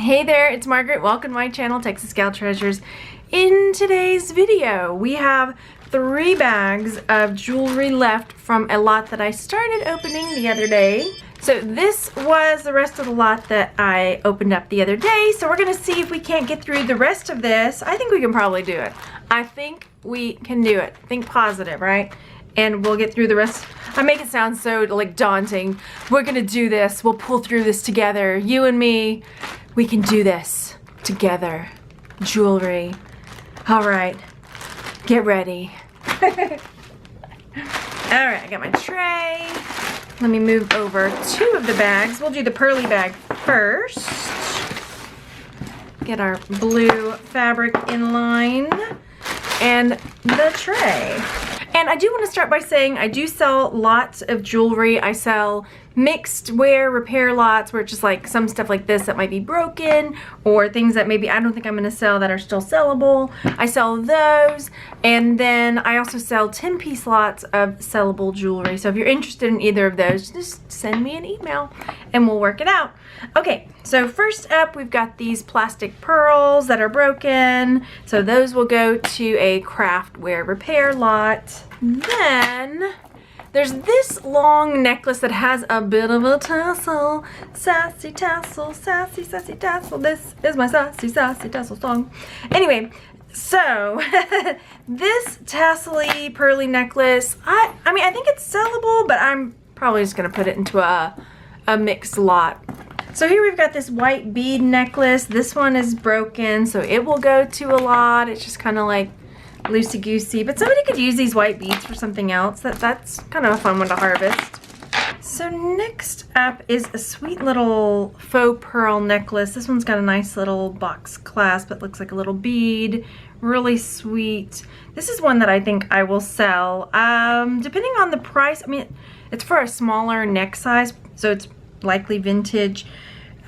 Hey there, it's Margaret. Welcome to my channel, Texas Gal Treasures. In today's video, we have 3 bags of jewelry left from a lot that I started opening the other day. So this was the rest of the lot that I opened up the other day. So we're gonna see if we can't get through the rest of this. I think we can probably do it. I think we can do it. Think positive, right? And we'll get through the rest. I make it sound so like daunting. We're gonna do this. We'll pull through this together. You and me, we can do this together. Jewelry. All right, get ready. All right, I got my tray. Let me move over 2 of the bags. We'll do the pearly bag first. Get our blue fabric in line and the tray. And I do want to start by saying I do sell lots of jewelry. I sell mixed wear repair lots where it's just like some stuff like this that might be broken or things that maybe I don't think I'm going to sell that are still sellable. I sell those, and then I also sell 10-piece lots of sellable jewelry. So if you're interested in either of those, just send me an email and we'll work it out. Okay, so first up we've got these plastic pearls that are broken. So those will go to a craft wear repair lot. Then there's this long necklace that has a bit of a tassel. Sassy tassel, sassy, sassy tassel. This is my sassy, sassy tassel song. Anyway, so this tassel-y pearly necklace, I mean, I think it's sellable, but I'm probably just gonna put it into a mixed lot. So here we've got this white bead necklace. This one is broken, so it will go to a lot. It's just kind of like loosey-goosey, but somebody could use these white beads for something else. That's kind of a fun one to harvest. So next up is a sweet little faux pearl necklace. This one's got a nice little box clasp. It looks like a little bead. Really sweet. This is one that I think I will sell. Depending on the price, I mean, it's for a smaller neck size, so it's likely vintage.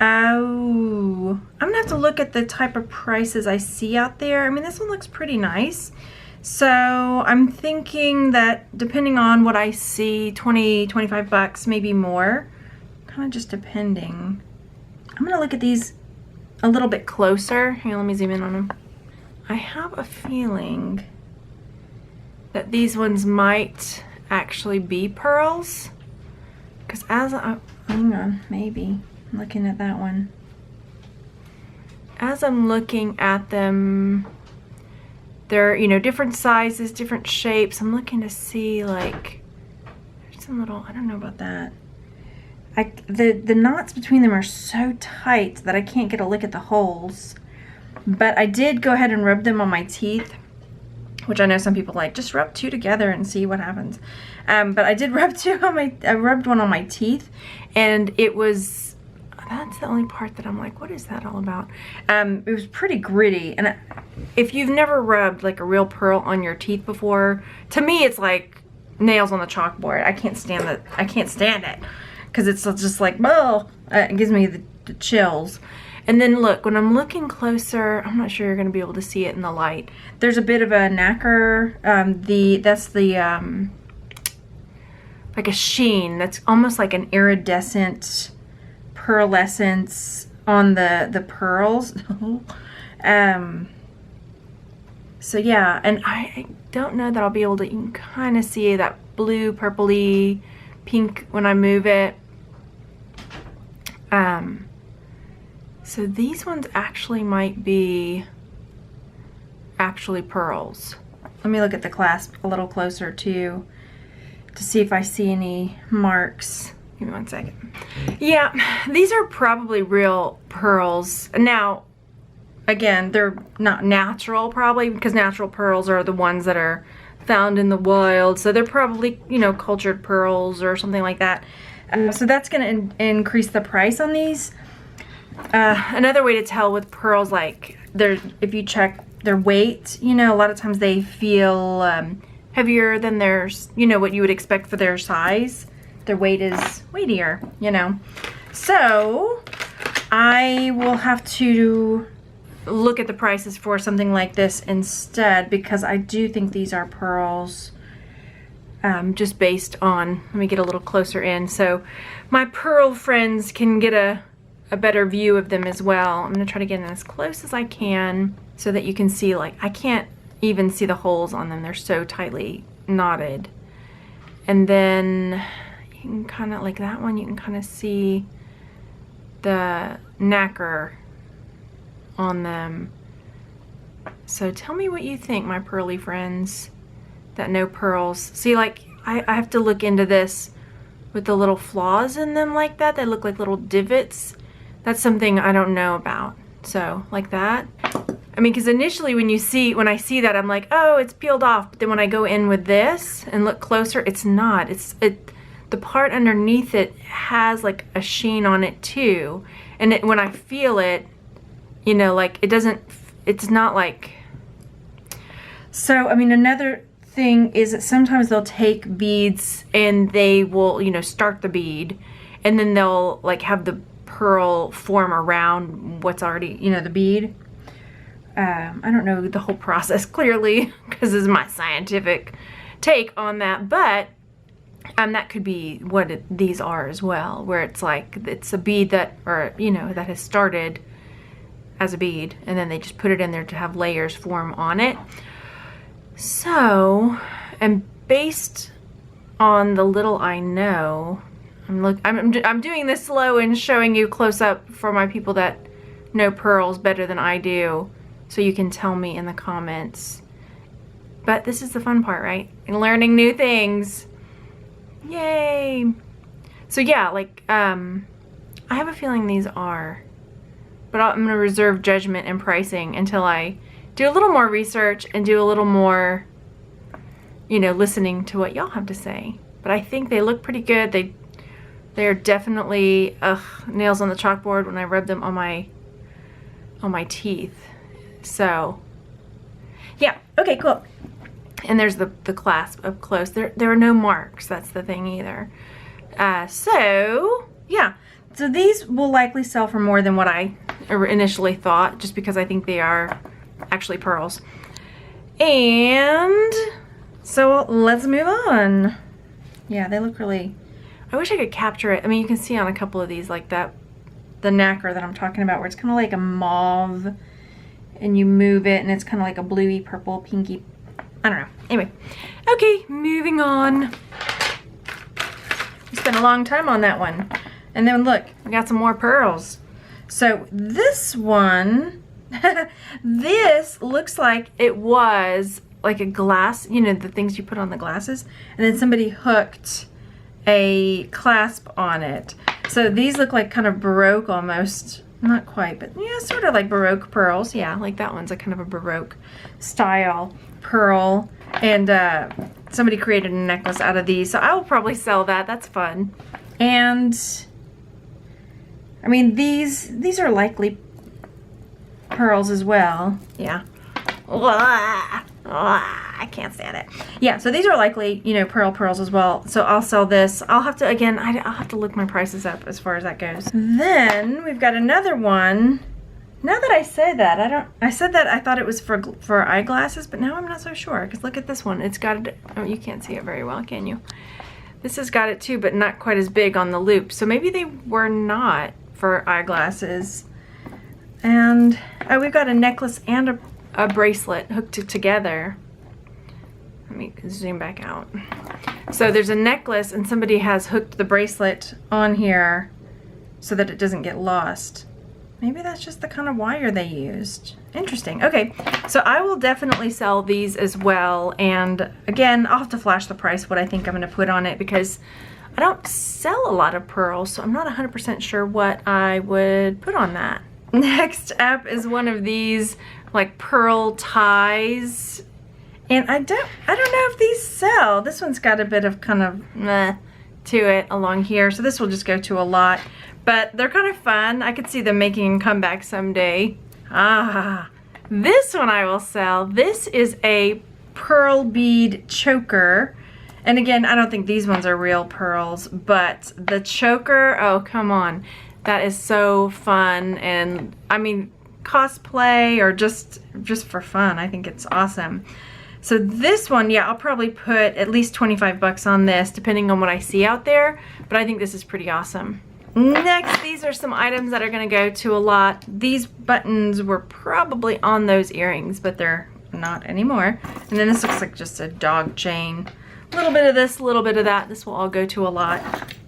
Oh, I'm gonna have to look at the type of prices I see out there. I mean, this one looks pretty nice. So I'm thinking that depending on what I see, 20, 25 bucks, maybe more. Kind of just depending. I'm gonna look at these a little bit closer. Here, let me zoom in on them. I have a feeling that these ones might actually be pearls. Because as I, hang on, maybe. I'm looking at that one. As I'm looking at them, they're, you know, different sizes, different shapes. I'm looking to see, like, there's some little, I don't know about that. The knots between them are so tight that I can't get a look at the holes. But I did go ahead and rub them on my teeth, which I know some people like, just rub 2 together and see what happens. But I did rub 2 on my, I rubbed one on my teeth, and it was, that's the only part that I'm like, what is that all about? It was pretty gritty, and if you've never rubbed like a real pearl on your teeth before, to me it's like nails on the chalkboard. I can't stand it. I can't stand it because it's just like, oh, it gives me the chills. And then look, when I'm looking closer, I'm not sure you're gonna be able to see it in the light. There's a bit of a nacre. That's the like a sheen. That's almost like an iridescent pearlescence on the pearls. So yeah, and I don't know that I'll be able to, you can kind of see that blue, purpley, pink when I move it. So these ones actually might be actually pearls. Let me look at the clasp a little closer too, to see if I see any marks. Give me 1 second. Yeah, these are probably real pearls. Now, again, they're not natural probably, because natural pearls are the ones that are found in the wild. So they're probably, you know, cultured pearls or something like that. So that's gonna increase the price on these. Another way to tell with pearls, like, if you check their weight, you know, a lot of times they feel heavier than theirs, you know, what you would expect for their size. Their weight is weightier, you know. So I will have to look at the prices for something like this instead, because I do think these are pearls, just based on, let me get a little closer in so my pearl friends can get a a better view of them as well. I'm gonna try to get in as close as I can so that you can see, like, I can't even see the holes on them. They're so tightly knotted. And then you can kind of, like that one, you can kind of see the nacre on them. So tell me what you think, my pearly friends that know pearls. See, like, I have to look into this with the little flaws in them like that. They look like little divots. That's something I don't know about. So, like that. I mean, because initially when I see that, I'm like, oh, it's peeled off. But then when I go in with this and look closer, it's not. The part underneath it has like a sheen on it too. And when I feel it, you know, like it's not like. So, I mean, another thing is that sometimes they'll take beads and they will, you know, start the bead and then they'll like have the pearl form around what's already, you know, the bead. I don't know the whole process clearly because this is my scientific take on that, but that could be what these are as well, where it's like it's a bead that, or you know, that has started as a bead and then they just put it in there to have layers form on it. So, and based on the little I know, I'm doing this slow and showing you close up for my people that know pearls better than I do, so you can tell me in the comments. But this is the fun part, right? Learning new things. Yay! So yeah, like, I have a feeling these are, but I'm gonna reserve judgment and pricing until I do a little more research and do a little more, you know, listening to what y'all have to say. But I think they look pretty good. They're definitely nails on the chalkboard when I rub them on my teeth. So yeah, okay, cool. And there's the clasp up close. There are no marks. That's the thing either. So yeah, so these will likely sell for more than what I initially thought, just because I think they are actually pearls. And so let's move on. Yeah, they look really, I wish I could capture it. I mean, you can see on a couple of these like that, the nacre that I'm talking about, where it's kind of like a mauve and you move it and it's kind of like a bluey purple pinky, I don't know. Anyway, okay, moving on. We spent a long time on that one. And then look, we got some more pearls. So this one, this looks like it was like a glass, you know, the things you put on the glasses, and then somebody hooked a clasp on it. So these look like kind of Baroque almost, not quite, but yeah, sort of like Baroque pearls. Yeah, like that one's a kind of a Baroque style pearl, and somebody created a necklace out of these, so I will probably sell that. That's fun. And I mean, these are likely pearls as well. Yeah. I can't stand it. Yeah, so these are likely, you know, pearls as well. So I'll sell this. I'll have to, again, I'll have to look my prices up as far as that goes. Then we've got another one. Now that I said that, I said that I thought it was for eyeglasses, but now I'm not so sure, because look at this one. It's got it, oh, you can't see it very well, can you? This has got it too, but not quite as big on the loop. So maybe they were not for eyeglasses. And oh, we've got a necklace and a bracelet hooked together. Let me zoom back out. So there's a necklace and somebody has hooked the bracelet on here so that it doesn't get lost. Maybe that's just the kind of wire they used. Interesting. Okay, so I will definitely sell these as well. And again, I'll have to flash the price, what I think I'm going to put on it, because I don't sell a lot of pearls, so I'm not 100% sure what I would put on that. Next up is one of these like pearl ties. And I don't know if these sell. This one's got a bit of kind of meh to it along here, so this will just go to a lot. But they're kind of fun. I could see them making a comeback someday. Ah, this one I will sell. This is a pearl bead choker. And again, I don't think these ones are real pearls, but the choker, oh, come on. That is so fun. And I mean, cosplay or just for fun. I think it's awesome. So this one, yeah, I'll probably put at least 25 bucks on this, depending on what I see out there. But I think this is pretty awesome. Next, these are some items that are gonna go to a lot. These buttons were probably on those earrings, but they're not anymore. And then this looks like just a dog chain. A little bit of this, a little bit of that. This will all go to a lot.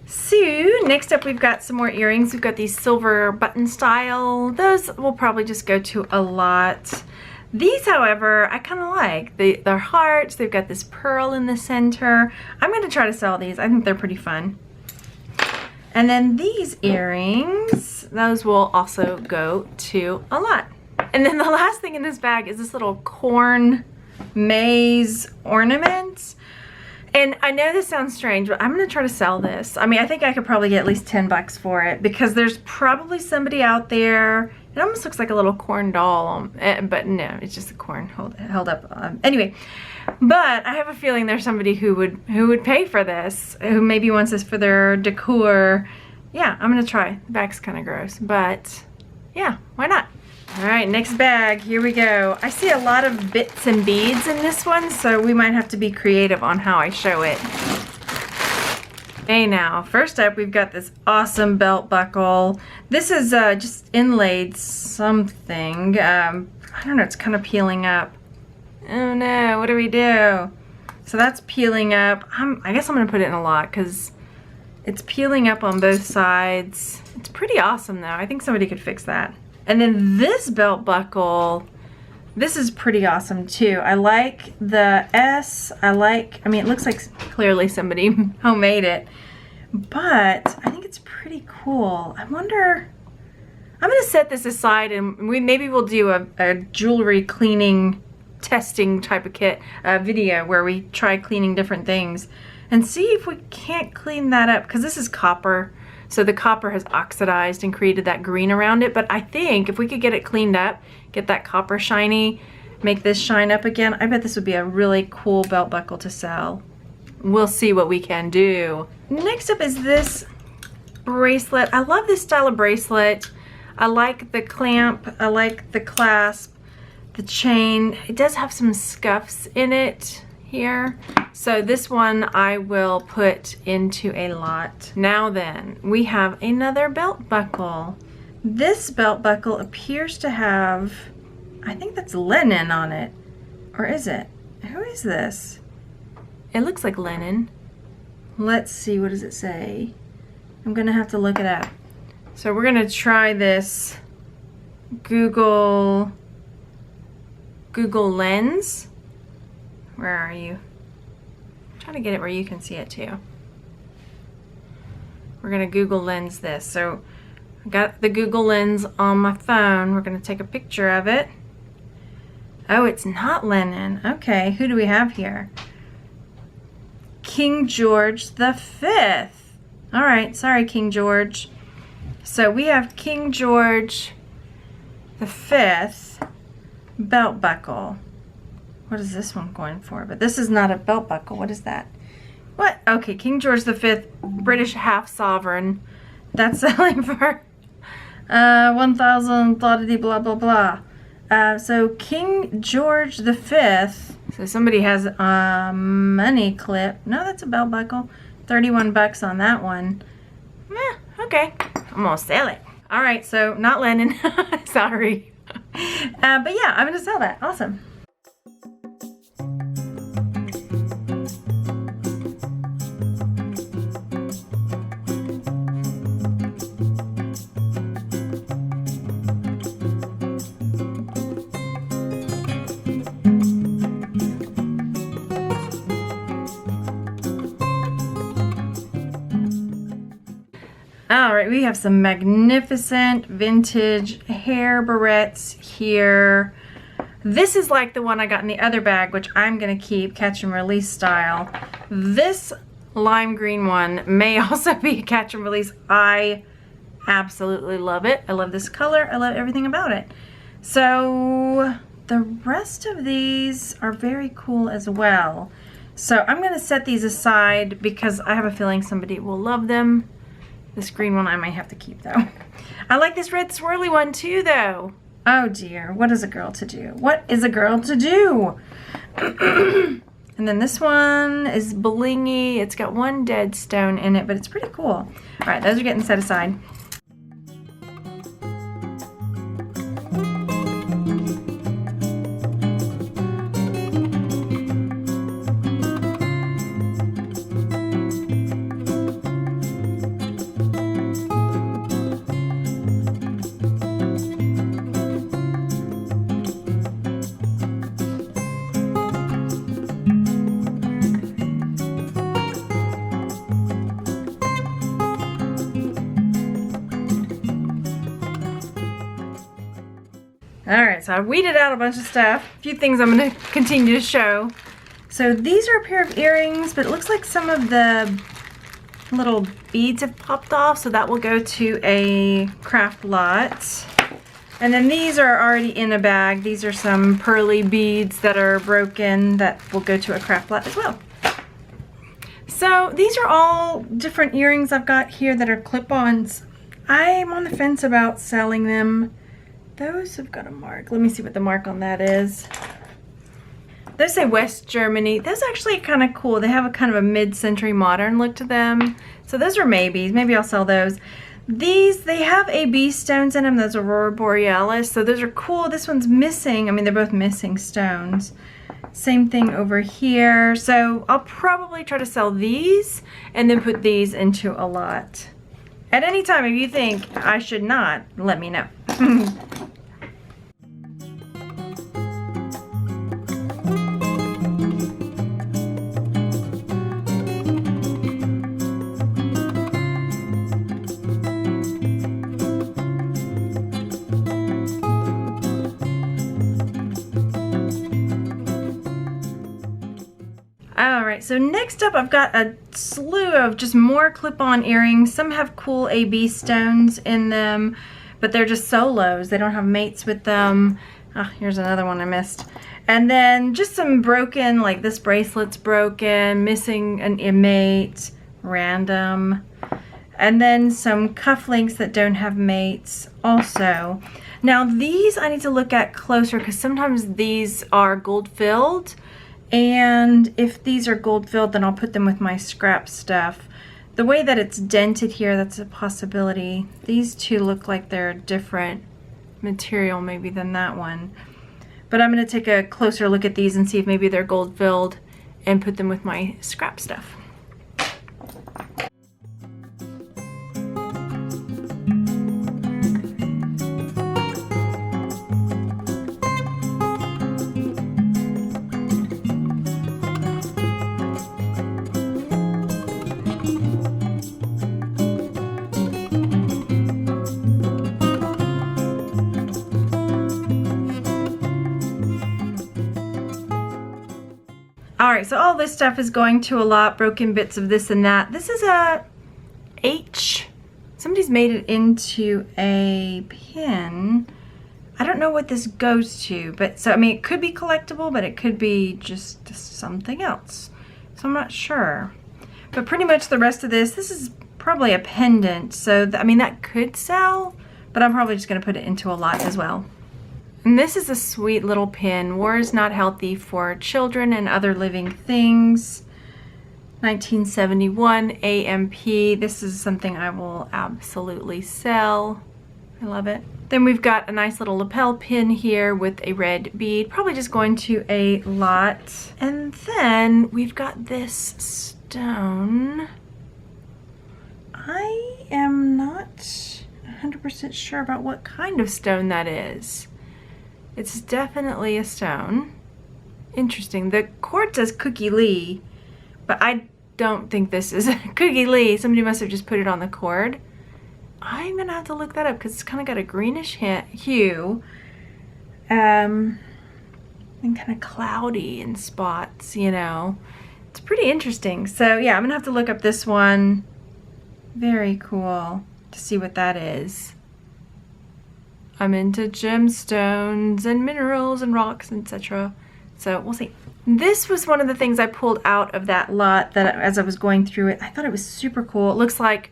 So next up, we've got some more earrings. We've got these silver button style. Those will probably just go to a lot. These, however, I kind of like. They're hearts. They've got this pearl in the center. I'm going to try to sell these. I think they're pretty fun. And then these earrings, those will also go to a lot. And then the last thing in this bag is this little corn maze ornament. And I know this sounds strange, but I'm gonna try to sell this. I mean, I think I could probably get at least 10 bucks for it because there's probably somebody out there. It almost looks like a little corn doll, but no, it's just a corn held up. Anyway, but I have a feeling there's somebody who would pay for this, who maybe wants this for their decor. Yeah, I'm gonna try. The bag's kind of gross, but yeah, why not? All right, next bag, here we go. I see a lot of bits and beads in this one, so we might have to be creative on how I show it. Okay, now, first up, we've got this awesome belt buckle. This is just inlaid something. I don't know, it's kind of peeling up. Oh no, what do we do? So that's peeling up. I guess I'm gonna put it in a lot because it's peeling up on both sides. It's pretty awesome though. I think somebody could fix that. And then this belt buckle, this is pretty awesome too. I like the S. I mean, it looks like clearly somebody homemade it, but I think it's pretty cool. I wonder, I'm gonna set this aside and maybe we'll do a jewelry cleaning testing type of kit video where we try cleaning different things and see if we can't clean that up, because this is copper. So the copper has oxidized and created that green around it. But I think if we could get it cleaned up, get that copper shiny, make this shine up again, I bet this would be a really cool belt buckle to sell. We'll see what we can do. Next up is this bracelet. I love this style of bracelet. I like the clamp. I like the clasp, the chain. It does have some scuffs in it here. So this one I will put into a lot. Now then, we have another belt buckle. This belt buckle appears to have, I think that's linen on it. Or is it? Who is this? It looks like linen. Let's see, what does it say? I'm gonna have to look it up. So we're gonna try this Google Lens. Where are you? I'm trying to get it where you can see it too. We're gonna Google Lens this. So I got the Google Lens on my phone. We're gonna take a picture of it. Oh, it's not linen. Okay, who do we have here? King George V. All right, sorry, King George. So we have King George V belt buckle. What is this one going for? But this is not a belt buckle. What is that? What? Okay, King George V, British half sovereign. That's selling for 1,000 blah blah blah. So King George V. So somebody has a money clip. No, that's a belt buckle. 31 bucks on that one. Okay, I'm gonna sell it. All right, so not linen. Sorry. But yeah, I'm gonna sell that. Awesome. Alright, we have some magnificent vintage hair barrettes here. This is like the one I got in the other bag, which I'm going to keep, catch and release style. This lime green one may also be a catch and release. I absolutely love it. I love this color. I love everything about it. So the rest of these are very cool as well. So I'm going to set these aside because I have a feeling somebody will love them. This green one I might have to keep though. I like this red swirly one too though. Oh dear, what is a girl to do? What is a girl to do? And then this one is blingy. It's got one dead stone in it, but it's pretty cool. All right, those are getting set aside. Alright, so I weeded out a bunch of stuff. A few things I'm going to continue to show. So these are a pair of earrings, but it looks like some of the little beads have popped off, so that will go to a craft lot. And then these are already in a bag. These are some pearly beads that are broken that will go to a craft lot as well. So these are all different earrings I've got here that are clip-ons. I'm on the fence about selling them. Those have got a mark. Let me see what the mark on that is. Those say West Germany. Those are actually kind of cool. They have a kind of a mid-century modern look to them. So those are maybes. Maybe I'll sell those. These, they have AB stones in them. Those are Aurora Borealis. So those are cool. This one's missing. I mean, they're both missing stones. Same thing over here. So I'll probably try to sell these and then put these into a lot. At any time, if you think I should not, let me know. Alright, so next up I've got a slew of just more clip-on earrings. Some have cool AB stones in them, but they're just solos. They don't have mates with them. Ah, here's another one I missed. And then just some broken, like this bracelet's broken, missing a mate, random. And then some cufflinks that don't have mates also. Now these I need to look at closer because sometimes these are gold filled. And if these are gold filled, then I'll put them with my scrap stuff. The way that it's dented here, that's a possibility. These two look like they're a different material maybe than that one. But I'm going to take a closer look at these and see if maybe they're gold filled and put them with my scrap stuff. Alright, so all this stuff is going to a lot, broken bits of this and that. This is a H. Somebody's made it into a pin. I don't know what this goes to, but so I mean it could be collectible, but it could be just something else. So I'm not sure. But pretty much the rest of this is probably a pendant. So I mean that could sell, but I'm probably just going to put it into a lot as well. And this is a sweet little pin. War is not healthy for children and other living things. 1971 AMP. This is something I will absolutely sell. I love it. Then we've got a nice little lapel pin here with a red bead. Probably just going to a lot. And then we've got this stone. I am not 100% sure about what kind of stone that is. It's definitely a stone. Interesting. The cord says Cookie Lee, but I don't think this is Cookie Lee. Somebody must have just put it on the cord. I'm gonna have to look that up because it's kind of got a greenish hue, and kind of cloudy in spots. You know, it's pretty interesting. So yeah, I'm gonna have to look up this one. Very cool to see what that is. I'm into gemstones and minerals and rocks, etc. So we'll see. This was one of the things I pulled out of that lot that as I was going through it, I thought it was super cool. It looks like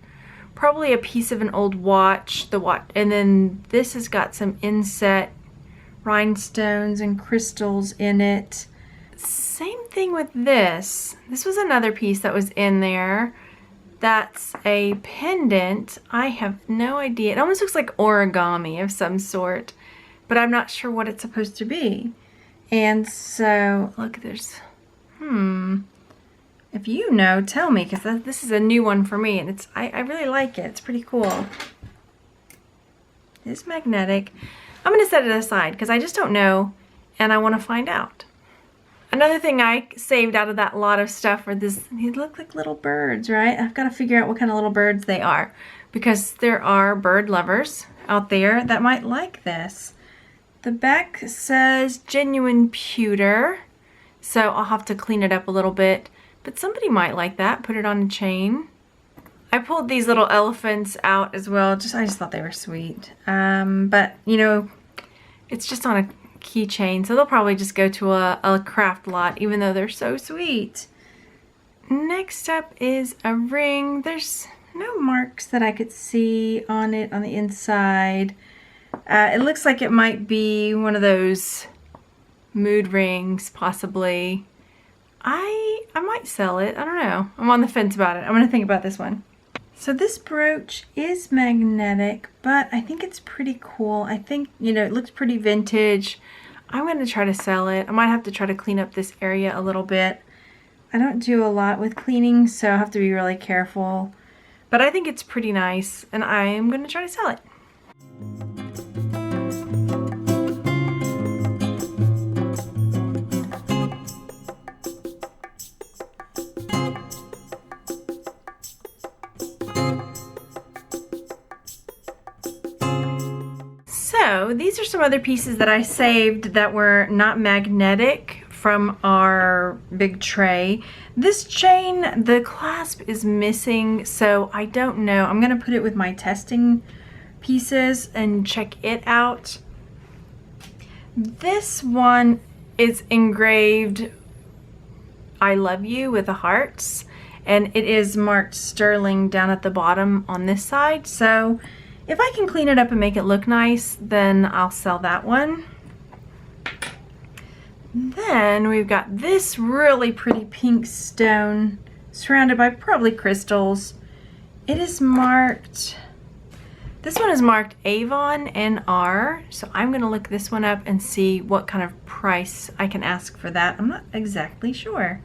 probably a piece of an old watch, and then this has got some inset rhinestones and crystals in it. Same thing with this. This was another piece that was in there. That's a pendant. I have no idea. It almost looks like origami of some sort, but I'm not sure what it's supposed to be. And so, look, there's, if you know, tell me, because this is a new one for me, and it's I really like it. It's pretty cool. It's magnetic. I'm going to set it aside because I just don't know, and I want to find out. Another thing I saved out of that lot of stuff are these look like little birds, right? I've got to figure out what kind of little birds they are, because there are bird lovers out there that might like this. The back says genuine pewter, so I'll have to clean it up a little bit, but somebody might like that. Put it on a chain. I pulled these little elephants out as well. I just thought they were sweet. But you know, it's just on a keychain, so they'll probably just go to a craft lot, even though they're so sweet. Next up is a ring. There's no marks that I could see on it on the inside. It looks like it might be one of those mood rings, possibly. I might sell it. I don't know. I'm on the fence about it. I'm gonna think about this one. So this brooch is magnetic, but I think it's pretty cool. I think, you know, it looks pretty vintage. I'm going to try to sell it. I might have to try to clean up this area a little bit. I don't do a lot with cleaning, so I have to be really careful. But I think it's pretty nice, and I am going to try to sell it. So these are some other pieces that I saved that were not magnetic from our big tray. This chain, the clasp is missing, so I don't know. I'm gonna put it with my testing pieces and check it out. This one is engraved I love you with the hearts, and it is marked sterling down at the bottom on this side. So if I can clean it up and make it look nice, then I'll sell that one. Then we've got this really pretty pink stone surrounded by probably crystals. It is marked, this one is marked Avon NR, so I'm gonna look this one up and see what kind of price I can ask for that. I'm not exactly sure.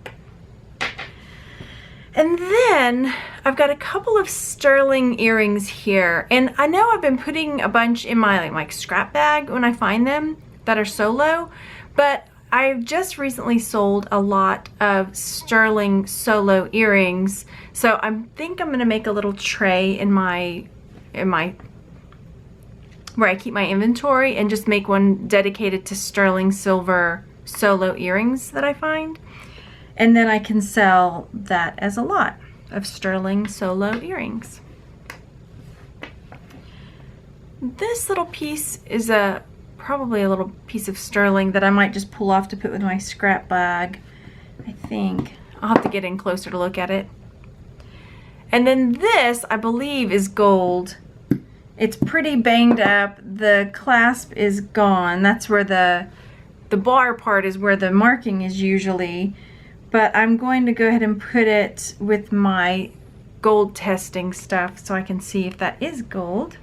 And then I've got a couple of sterling earrings here, and I know I've been putting a bunch in my like scrap bag when I find them that are solo, but I've just recently sold a lot of sterling solo earrings, so I think I'm gonna make a little tray in my where I keep my inventory and just make one dedicated to sterling silver solo earrings that I find. And then I can sell that as a lot of sterling solo earrings. This little piece is probably a little piece of sterling that I might just pull off to put with my scrap bag, I think. I'll have to get in closer to look at it. And then this, I believe, is gold. It's pretty banged up. The clasp is gone. That's where the bar part is, where the marking is usually. But I'm going to go ahead and put it with my gold testing stuff so I can see if that is gold.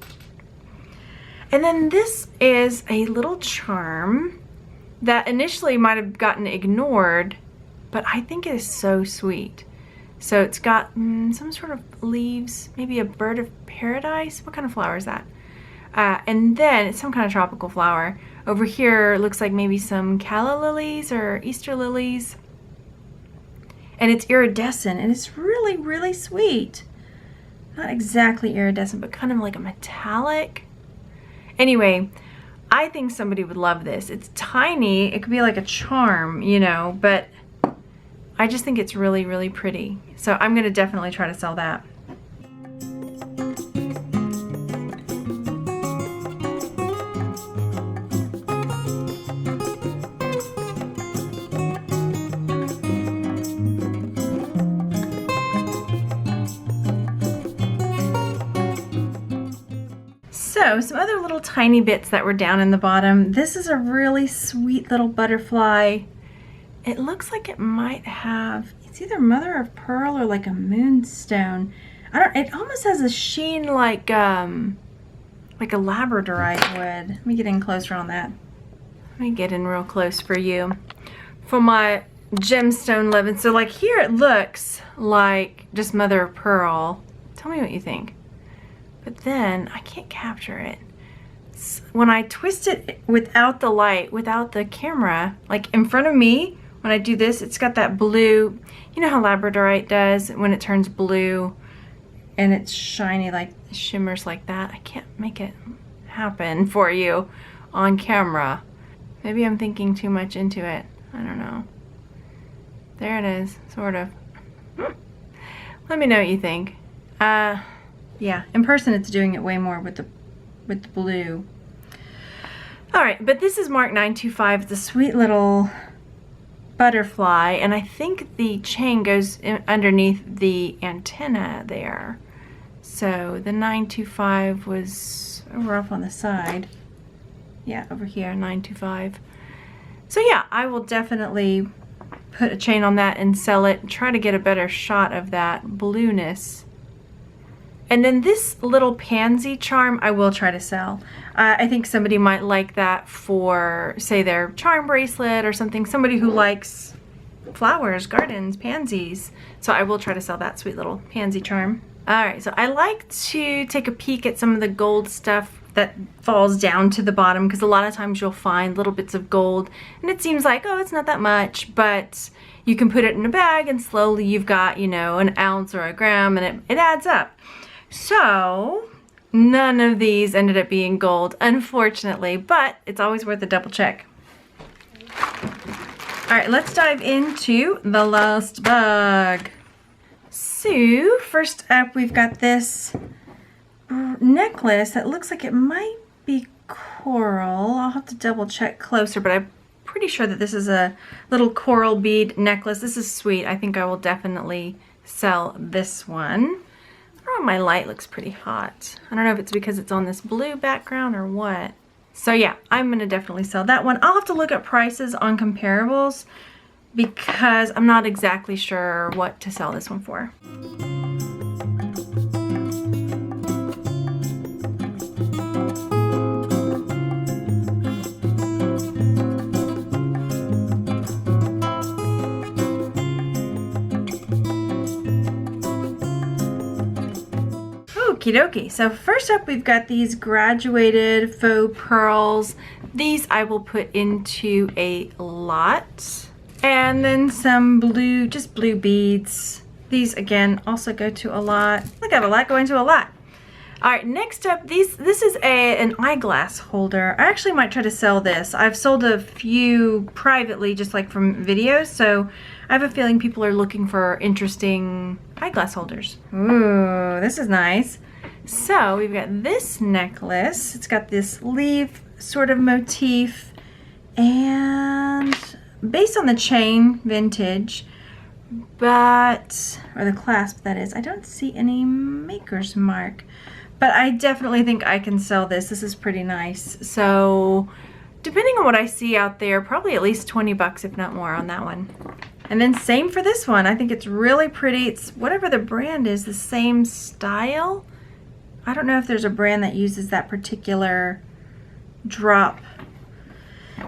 And then this is a little charm that initially might have gotten ignored, but I think it is so sweet. So it's got some sort of leaves, maybe a bird of paradise. What kind of flower is that? And then it's some kind of tropical flower. Over here looks like maybe some calla lilies or Easter lilies. And it's iridescent, and it's really, really sweet. Not exactly iridescent, but kind of like a metallic. Anyway, I think somebody would love this. It's tiny. It could be like a charm, you know, but I just think it's really, really pretty. So I'm going to definitely try to sell that. So some other little tiny bits that were down in the bottom. This is a really sweet little butterfly, It looks like it might have, it's either mother of pearl or like a moonstone. It almost has a sheen like a labradorite would. Let me get in closer on that. Let me get in real close for you. For my gemstone living. So like here it looks like just mother of pearl. Tell me what you think. But then I can't capture it. When I twist it without the light, without the camera, like in front of me, when I do this, it's got that blue, you know how labradorite does when it turns blue and it's shiny, like shimmers like that. I can't make it happen for you on camera. Maybe I'm thinking too much into it. I don't know. There it is, sort of. Let me know what you think. Yeah, in person it's doing it way more with the blue. All right, but this is marked 925. It's a sweet little butterfly, and I think the chain goes underneath the antenna there. So the 925 was over off on the side. Yeah, over here, 925. So yeah, I will definitely put a chain on that and sell it and try to get a better shot of that blueness. And then this little pansy charm I will try to sell. I think somebody might like that for, say, their charm bracelet or something. Somebody who likes flowers, gardens, pansies. So I will try to sell that sweet little pansy charm. All right, so I like to take a peek at some of the gold stuff that falls down to the bottom, because a lot of times you'll find little bits of gold and it seems like, oh, it's not that much, but you can put it in a bag and slowly you've got, you know, an ounce or a gram, and it adds up. So none of these ended up being gold, unfortunately, but it's always worth a double check. All right, let's dive into the last bag. So first up, we've got this necklace that looks like it might be coral. I'll have to double check closer, but I'm pretty sure that this is a little coral bead necklace. This is sweet. I think I will definitely sell this one. Oh, my light looks pretty hot. I don't know if it's because it's on this blue background or what. So yeah, I'm gonna definitely sell that one. I'll have to look at prices on comparables because I'm not exactly sure what to sell this one for. Okie dokie. So first up, we've got these graduated faux pearls. These I will put into a lot. And then some blue, just blue beads. These again also go to a lot. Look, I have a lot going to a lot. All right, next up, this is an eyeglass holder. I actually might try to sell this. I've sold a few privately, just like from videos, so I have a feeling people are looking for interesting eyeglass holders. Ooh, this is nice. So we've got this necklace. It's got this leaf sort of motif, and based on the chain, vintage, but, or the clasp that is, I don't see any maker's mark, but I definitely think I can sell this. This is pretty nice. So depending on what I see out there, probably at least 20 bucks, if not more, on that one. And then same for this one. I think it's really pretty. It's whatever the brand is, the same style. I don't know if there's a brand that uses that particular drop.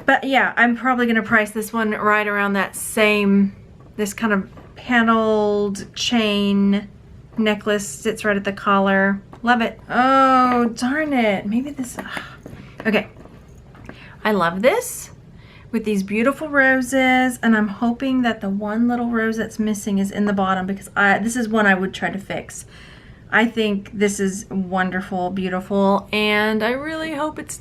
But yeah, I'm probably gonna price this one right around that same, this kind of paneled chain necklace, sits right at the collar. Love it. Oh, darn it. Maybe this, okay. I love this with these beautiful roses, and I'm hoping that the one little rose that's missing is in the bottom, because this is one I would try to fix. I think this is wonderful, beautiful, and I really hope it's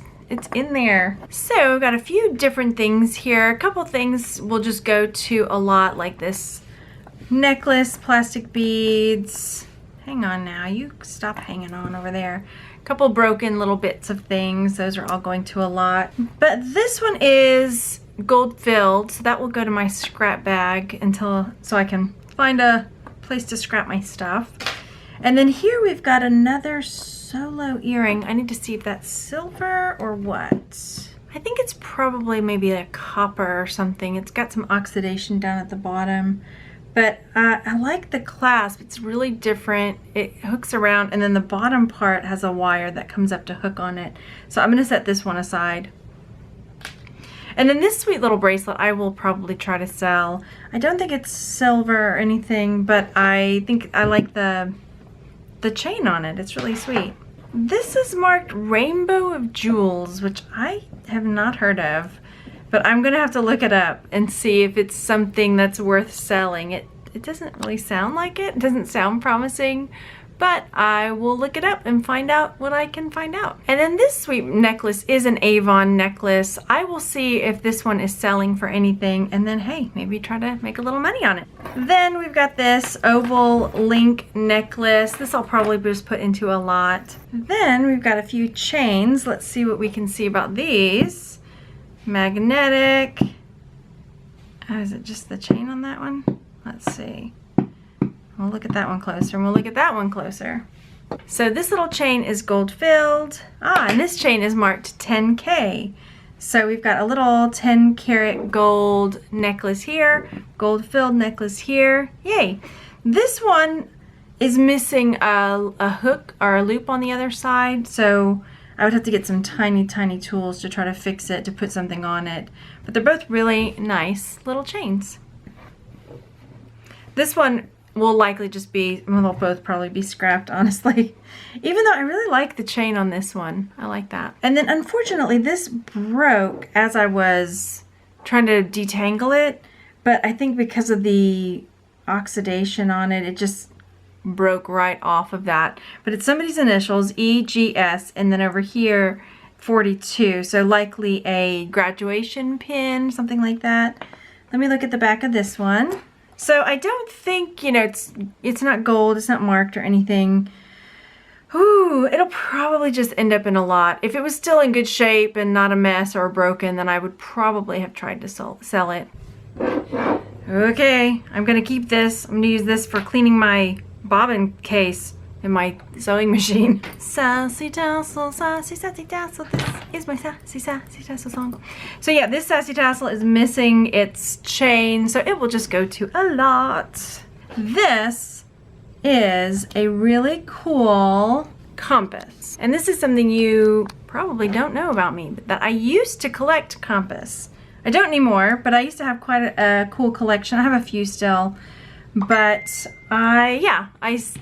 in there. So I've got a few different things here. A couple things will just go to a lot, like this necklace, plastic beads. Hang on now, you stop hanging on over there. A couple broken little bits of things. Those are all going to a lot. But this one is gold filled, so that will go to my scrap bag so I can find a place to scrap my stuff. And then here we've got another solo earring. I need to see if that's silver or what. I think it's probably maybe a copper or something. It's got some oxidation down at the bottom. But I like the clasp. It's really different. It hooks around, and then the bottom part has a wire that comes up to hook on it. So I'm going to set this one aside. And then this sweet little bracelet I will probably try to sell. I don't think it's silver or anything, but I think I like the chain on it. It's really sweet. This is marked Rainbow of Jewels, which I have not heard of. But I'm gonna have to look it up and see if it's something that's worth selling. It doesn't really sound like it. It doesn't sound promising, but I will look it up and find out what I can find out. And then this sweet necklace is an Avon necklace. I will see if this one is selling for anything, and then hey, maybe try to make a little money on it. Then we've got this oval link necklace. This I'll probably just put into a lot. Then we've got a few chains. Let's see what we can see about these. Magnetic. Oh, is it just the chain on that one? Let's see. We'll look at that one closer, and we'll look at that one closer. So this little chain is gold filled. And this chain is marked 10K. So we've got a little 10 karat gold necklace here, gold filled necklace here. Yay. This one is missing a hook or a loop on the other side, so I would have to get some tiny tools to try to fix it, to put something on it. But they're both really nice little chains. This one will likely just be, well, they'll both probably be scrapped, honestly. Even though I really like the chain on this one. I like that. And then unfortunately this broke as I was trying to detangle it. But I think because of the oxidation on it, it just broke right off of that. But it's somebody's initials, EGS, and then over here 42, so likely a graduation pin, something like that. Let me look at the back of this one. So I don't think, you know, it's not gold, it's not marked or anything. Ooh, it'll probably just end up in a lot. If it was still in good shape and not a mess or broken, then I would probably have tried to sell it. Okay, I'm gonna keep this. I'm gonna use this for cleaning my bobbin case in my sewing machine. Sassy tassel, sassy tassel. This is my sassy tassel song. So yeah, this sassy tassel is missing its chain, so it will just go to a lot. This is a really cool compass, and this is something you probably don't know about me, but that I used to collect compass. I don't anymore, but I used to have quite a cool collection. I have a few still. But I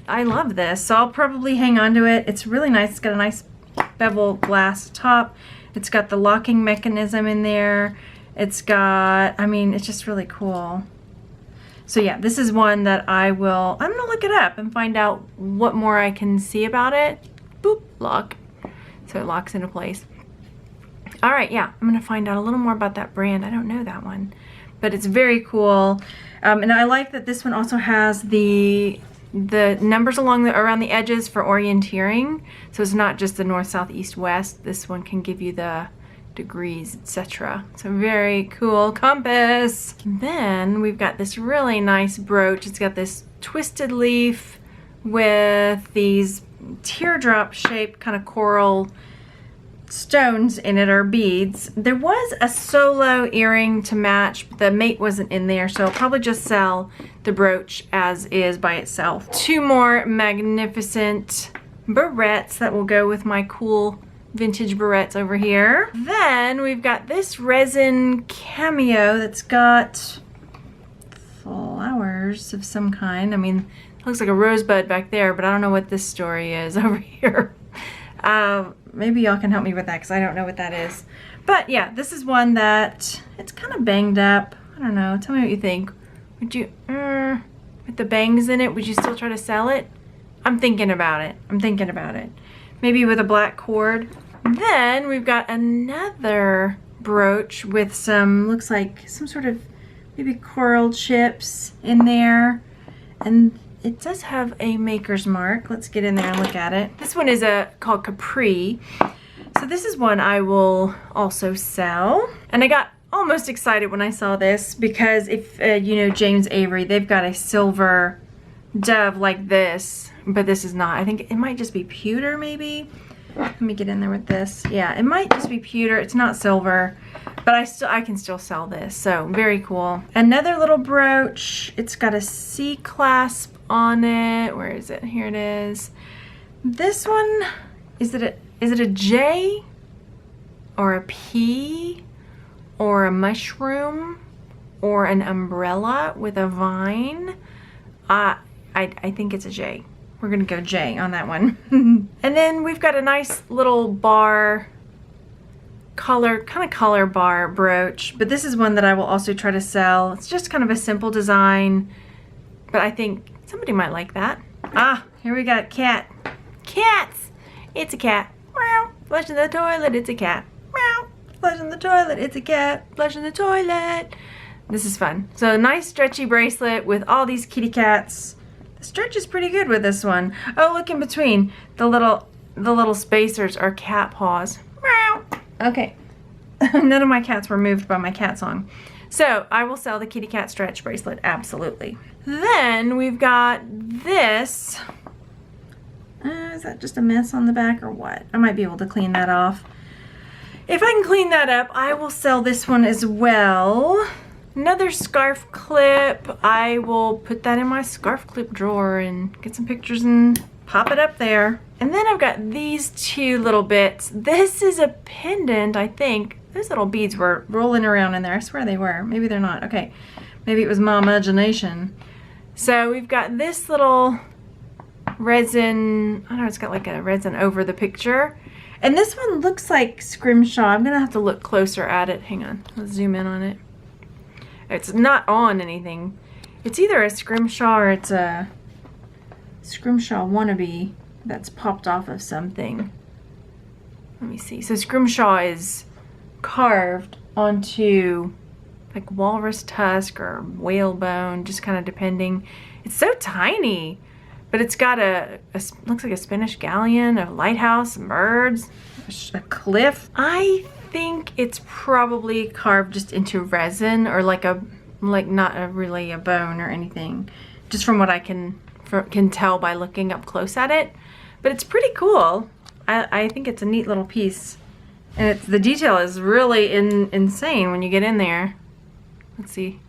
love this, so I'll probably hang on to it. It's really nice. It's got a nice bevel glass top. It's got the locking mechanism in there. It's got, I mean, it's just really cool. So yeah, this is one that I'm gonna look it up and find out what more I can see about it. Boop, lock. So it locks into place. All right, yeah, I'm gonna find out a little more about that brand. I don't know that one, but it's very cool. And I like that this one also has the numbers around the edges for orienteering. So it's not just the north, south, east, west. This one can give you the degrees, etc. So very cool compass. Then we've got this really nice brooch. It's got this twisted leaf with these teardrop shaped kind of coral stones in it, or beads. There was a solo earring to match, but the mate wasn't in there, so I'll probably just sell the brooch as is by itself. Two more magnificent barrettes that will go with my cool vintage barrettes over here. Then we've got this Resin Cameo that's got flowers of some kind. I mean, it looks like a rosebud back there, but I don't know what this story is over here. Maybe y'all can help me with that, because I don't know what that is. But yeah, this is one that it's kind of banged up. I don't know. Tell me what you think. Would you, with the bangs in it, would you still try to sell it? I'm thinking about it. I'm thinking about it. Maybe with a black cord. Then we've got another brooch with some, looks like some sort of maybe coral chips in there. And it does have a maker's mark. Let's get in there and look at it. This one is called Capri. So this is one I will also sell. And I got almost excited when I saw this, because if you know James Avery, they've got a silver dove like this, but this is not. I think it might just be pewter maybe. Let me get in there with this. Yeah, it might just be pewter. It's not silver, but I can still sell this. So very cool. Another little brooch. It's got a C clasp on it. Where is it? Here it is. This one, is it a J or a P or a mushroom or an umbrella with a vine? I think it's a J. We're gonna go J on that one. And then we've got a nice little bar kind of color bar brooch, but this is one that I will also try to sell. It's just kind of a simple design, but I think somebody might like that. Ah, here we got cat. Cats! It's a cat. Meow. Flush in the toilet, it's a cat. Meow. Flush in the toilet, it's a cat. Flush in the toilet. This is fun. So a nice stretchy bracelet with all these kitty cats. The stretch is pretty good with this one. Oh, look in between. The little spacers are cat paws. Meow. Okay. None of my cats were moved by my cat song. So I will sell the kitty cat stretch bracelet, absolutely. Then we've got this. Is that just a mess on the back or what? I might be able to clean that off. If I can clean that up, I will sell this one as well. Another scarf clip. I will put that in my scarf clip drawer and get some pictures and pop it up there. And then I've got these two little bits. This is a pendant, I think. Those little beads were rolling around in there. I swear they were. Maybe they're not. Okay. Maybe it was my imagination. So we've got this little resin. I don't know, it's got like a resin over the picture. And this one looks like scrimshaw. I'm going to have to look closer at it. Hang on. Let's zoom in on it. It's not on anything. It's either a scrimshaw or it's a scrimshaw wannabe that's popped off of something. Let me see. So scrimshaw is carved onto like walrus tusk or whalebone, just kind of depending. It's so tiny, but it's got looks like a Spanish galleon, a lighthouse, some birds, a cliff. I think it's probably carved just into resin or like not really a bone or anything, just from what I can tell by looking up close at it. But it's pretty cool. I think it's a neat little piece, and the detail is really insane when you get in there. Let's see.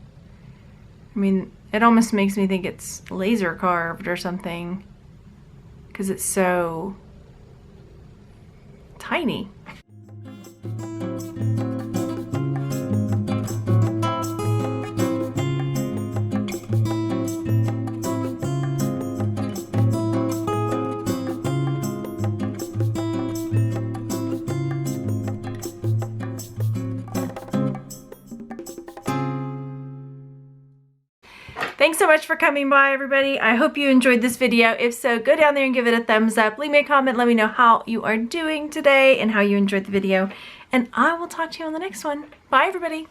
I mean, it almost makes me think it's laser carved or something because it's so tiny. Thanks so much for coming by, everybody. I hope you enjoyed this video. If so, go down there and give it a thumbs up. Leave me a comment. Let me know how you are doing today and how you enjoyed the video. And I will talk to you on the next one. Bye, everybody.